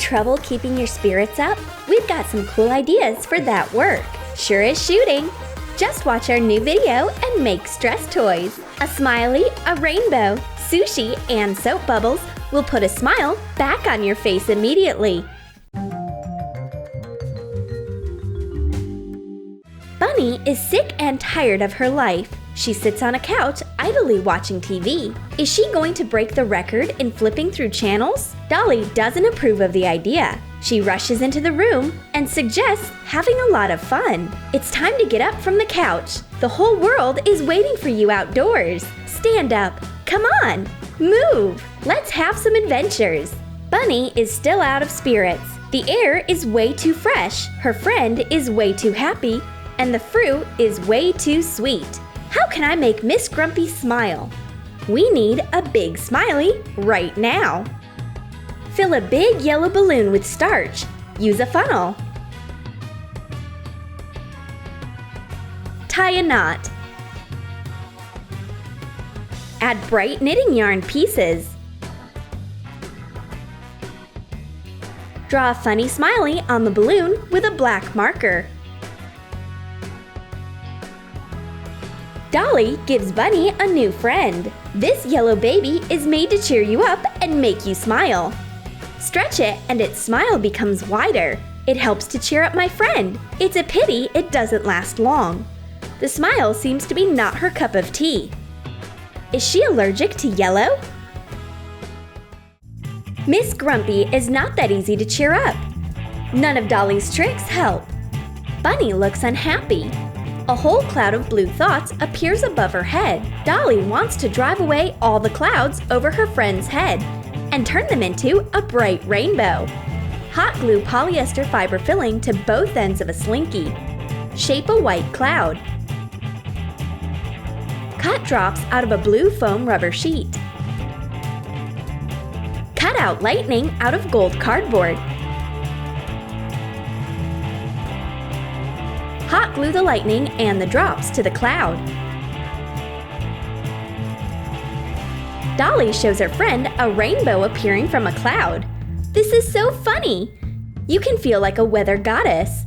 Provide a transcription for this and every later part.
trouble keeping your spirits up? We've got some cool ideas for that work. Sure as shooting! Just watch our new video and make stress toys. A smiley, a rainbow, sushi, and soap bubbles will put a smile back on your face immediately. Bunny is sick and tired of her life. She sits on a couch idly watching TV. Is she going to break the record in flipping through channels? Dolly doesn't approve of the idea. She rushes into the room and suggests having a lot of fun. It's time to get up from the couch. The whole world is waiting for you outdoors. Stand up. Come on. Move. Let's have some adventures. Bunny is still out of spirits. The air is way too fresh. Her friend is way too happy. And the fruit is way too sweet. How can I make Miss Grumpy smile? We need a big smiley right now. Fill a big yellow balloon with starch. Use a funnel. Tie a knot. Add bright knitting yarn pieces. Draw a funny smiley on the balloon with a black marker. Dolly gives Bunny a new friend. This yellow baby is made to cheer you up and make you smile. Stretch it and its smile becomes wider. It helps to cheer up my friend. It's a pity it doesn't last long. The smile seems to be not her cup of tea. Is she allergic to yellow? Miss Grumpy is not that easy to cheer up. None of Dolly's tricks help. Bunny looks unhappy. A whole cloud of blue thoughts appears above her head. Dolly wants to drive away all the clouds over her friend's head and turn them into a bright rainbow. Hot glue polyester fiber filling to both ends of a Slinky. Shape a white cloud. Cut drops out of a blue foam rubber sheet. Cut out lightning out of gold cardboard. Hot glue the lightning and the drops to the cloud. Dolly shows her friend a rainbow appearing from a cloud. This is so funny! You can feel like a weather goddess.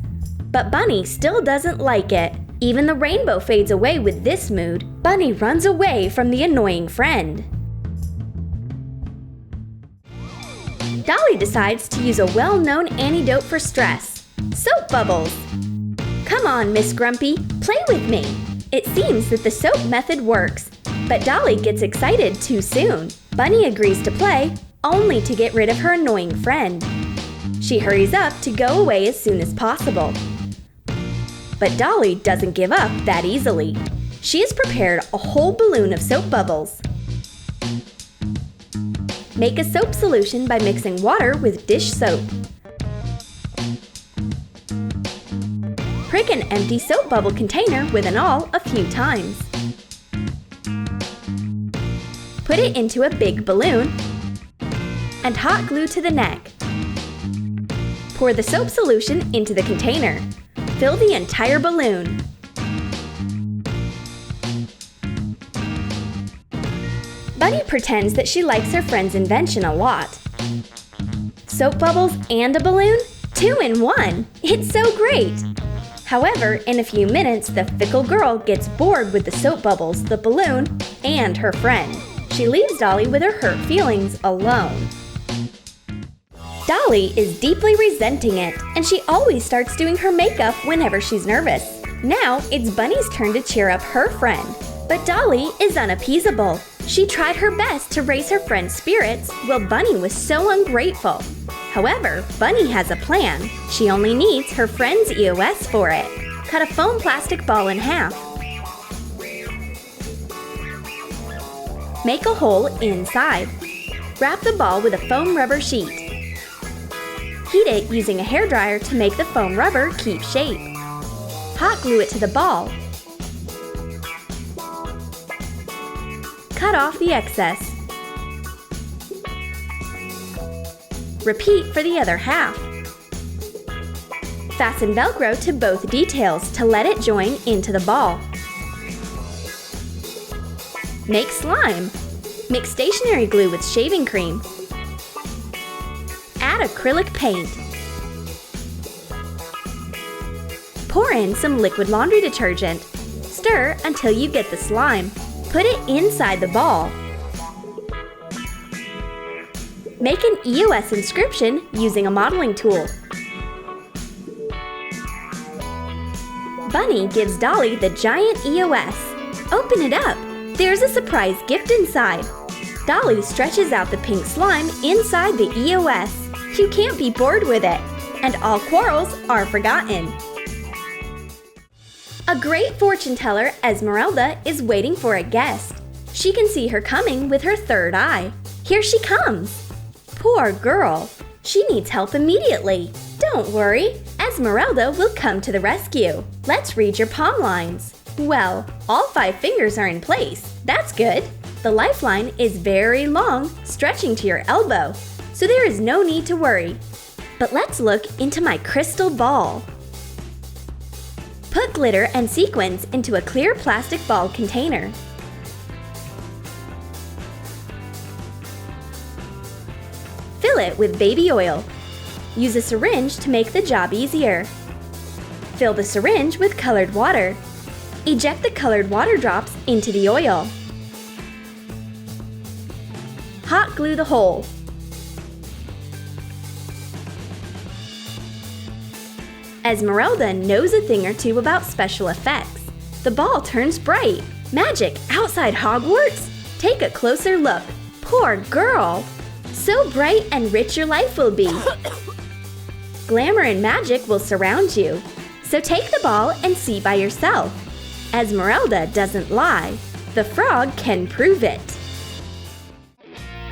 But Bunny still doesn't like it. Even the rainbow fades away with this mood. Bunny runs away from the annoying friend. Dolly decides to use a well-known antidote for stress: soap bubbles. Come on, Miss Grumpy, play with me. It seems that the soap method works, but Dolly gets excited too soon. Bunny agrees to play, only to get rid of her annoying friend. She hurries up to go away as soon as possible. But Dolly doesn't give up that easily. She has prepared a whole balloon of soap bubbles. Make a soap solution by mixing water with dish soap. Prick an empty soap bubble container with an awl a few times. Put it into a big balloon and hot glue to the neck. Pour the soap solution into the container. Fill the entire balloon. Bunny pretends that she likes her friend's invention a lot. Soap bubbles and a balloon? 2 in 1! It's so great! However, in a few minutes, the fickle girl gets bored with the soap bubbles, the balloon, and her friend. She leaves Dolly with her hurt feelings alone. Dolly is deeply resenting it, and she always starts doing her makeup whenever she's nervous. Now, it's Bunny's turn to cheer up her friend. But Dolly is unappeasable. She tried her best to raise her friend's spirits, while Bunny was so ungrateful. However, Bunny has a plan. She only needs her friend's EOS for it. Cut a foam plastic ball in half. Make a hole inside. Wrap the ball with a foam rubber sheet. Heat it using a hairdryer to make the foam rubber keep shape. Hot glue it to the ball. Cut off the excess. Repeat for the other half. Fasten Velcro to both details to let it join into the ball. Make slime. Mix stationery glue with shaving cream. Add acrylic paint. Pour in some liquid laundry detergent. Stir until you get the slime. Put it inside the ball. Make an EOS inscription using a modeling tool. Bunny gives Dolly the giant EOS. Open it up. There's a surprise gift inside. Dolly stretches out the pink slime inside the EOS. You can't be bored with it. And all quarrels are forgotten. A great fortune teller, Esmeralda, is waiting for a guest. She can see her coming with her third eye. Here she comes. Poor girl. She needs help immediately. Don't worry. Esmeralda will come to the rescue. Let's read your palm lines. Well, all 5 fingers are in place. That's good. The lifeline is very long, stretching to your elbow, so there is no need to worry. But let's look into my crystal ball. Put glitter and sequins into a clear plastic ball container. Fill it with baby oil. Use a syringe to make the job easier. Fill the syringe with colored water. Eject the colored water drops into the oil. Hot glue the hole. Esmeralda knows a thing or two about special effects. The ball turns bright. Magic outside Hogwarts? Take a closer look. Poor girl! So bright and rich your life will be. Glamour and magic will surround you. So take the ball and see by yourself. Esmeralda doesn't lie. The frog can prove it.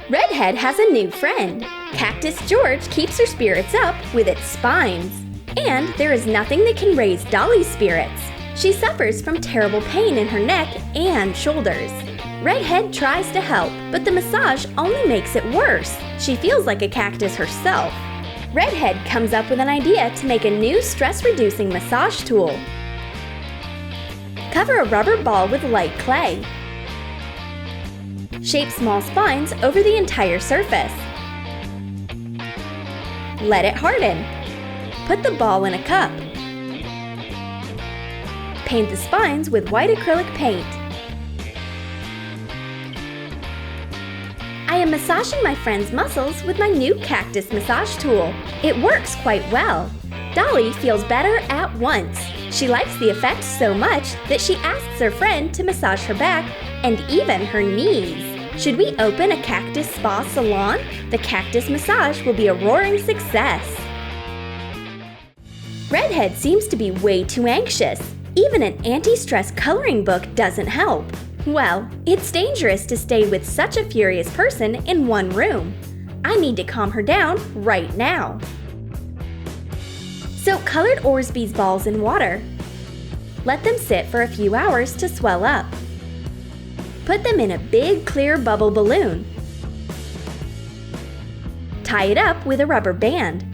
Redhead has a new friend. Cactus George keeps her spirits up with its spines. And there is nothing that can raise Dolly's spirits. She suffers from terrible pain in her neck and shoulders. Redhead tries to help, but the massage only makes it worse. She feels like a cactus herself. Redhead comes up with an idea to make a new stress-reducing massage tool. Cover a rubber ball with light clay. Shape small spines over the entire surface. Let it harden. Put the ball in a cup. Paint the spines with white acrylic paint. I am massaging my friend's muscles with my new cactus massage tool. It works quite well. Dolly feels better at once. She likes the effect so much that she asks her friend to massage her back and even her knees. Should we open a cactus spa salon? The cactus massage will be a roaring success. Redhead seems to be way too anxious. Even an anti-stress coloring book doesn't help. Well, it's dangerous to stay with such a furious person in one room. I need to calm her down right now. Soak colored Orbeez balls in water. Let them sit for a few hours to swell up. Put them in a big clear bubble balloon. Tie it up with a rubber band.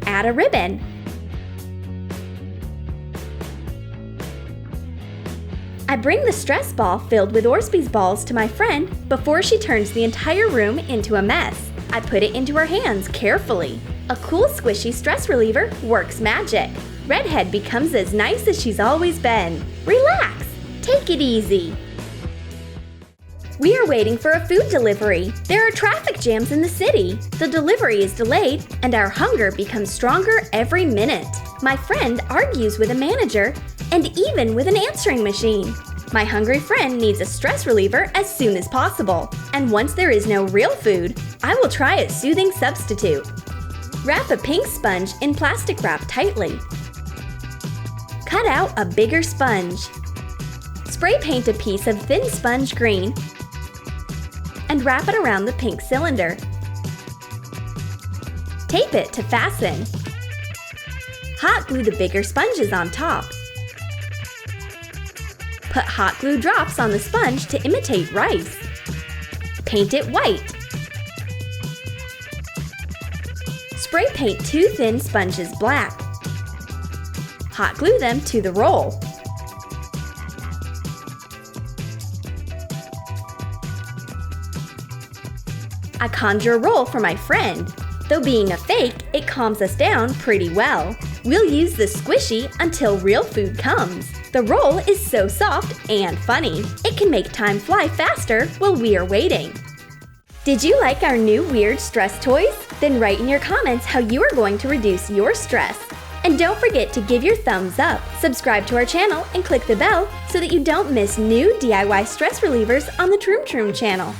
Add a ribbon. I bring the stress ball filled with Orbeez balls to my friend before she turns the entire room into a mess. I put it into her hands carefully. A cool squishy stress reliever works magic. Redhead becomes as nice as she's always been. Relax. Take it easy. We are waiting for a food delivery. There are traffic jams in the city. The delivery is delayed, and our hunger becomes stronger every minute. My friend argues with a manager and even with an answering machine. My hungry friend needs a stress reliever as soon as possible. And once there is no real food, I will try a soothing substitute. Wrap a pink sponge in plastic wrap tightly. Cut out a bigger sponge. Spray paint a piece of thin sponge green and wrap it around the pink cylinder. Tape it to fasten. Hot glue the bigger sponges on top. Put hot glue drops on the sponge to imitate rice. Paint it white. Spray paint 2 thin sponges black. Hot glue them to the roll. I conjure a roll for my friend. Though being a fake, it calms us down pretty well. We'll use the squishy until real food comes. The roll is so soft and funny. It can make time fly faster while we are waiting. Did you like our new weird stress toys? Then write in your comments how you are going to reduce your stress. And don't forget to give your thumbs up, subscribe to our channel, and click the bell so that you don't miss new DIY stress relievers on the Troom Troom channel.